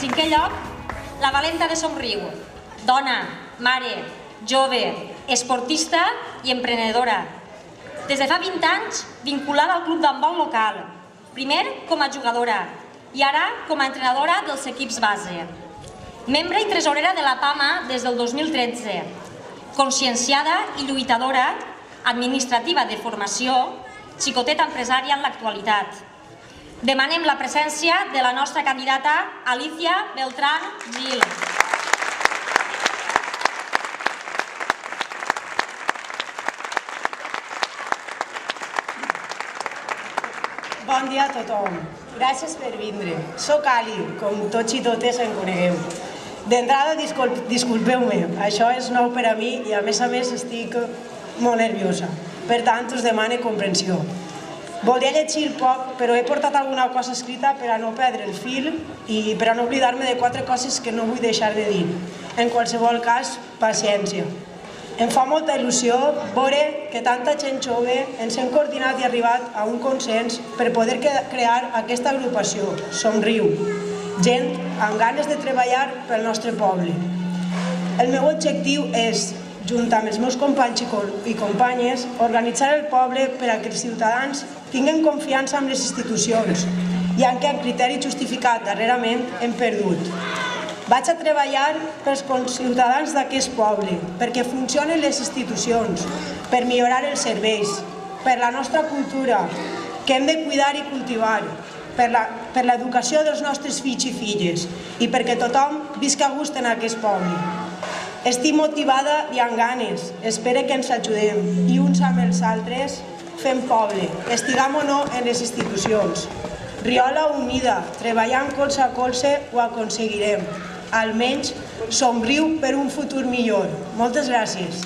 cinquè lloc, la Valenta de Somriu, dona, mare, jove, esportista i emprenedora. Des de fa 20 anys, vinculada al club d'handbol local, primer com a jugadora i ara com a entrenadora dels equips base. Membre i tresorera de la PAMA des del 2013, conscienciada i lluitadora administrativa de formació, xicoteta empresària en l'actualitat. Demanem la presència de la nostra candidata Alicia Beltrán Gil. Bon dia a tothom. Gràcies per vindre. Soc Ali, com tots i totes em conegueu. D'entrada, disculpeu-me, això és nou per a mi i a més estic molt nerviosa. Per tant, us demano comprensió. Volia llegir poc, però he portat alguna cosa escrita per a no perdre el fil i per a no oblidar-me de 4 coses que no vull deixar de dir. En qualsevol cas, paciència. Em fa molta il·lusió veure que tanta gent jove ens hem coordinat i arribat a un consens per poder crear aquesta agrupació, Somriu, gent amb ganes de treballar pel nostre poble. El meu objectiu és, junt amb els meus companys i companyes, organitzar el poble per a que els ciutadans tinguin confiança en les institucions, ja que amb criteri justificat darrerament hem perdut. Vaig a treballar pels ciutadans d'aquest poble, perquè funcionen les institucions, per millorar els serveis, per la nostra cultura, que hem de cuidar i cultivar, per l'educació dels nostres fills i filles i perquè tothom visca a gust en aquest poble. Estic motivada i amb ganes, espero que ens ajudem i uns amb els altres fem poble, estiguem o no en les institucions. Riola unida, treballant colze a colze ho aconseguirem. Almenys somriu per un futur millor. Moltes gràcies.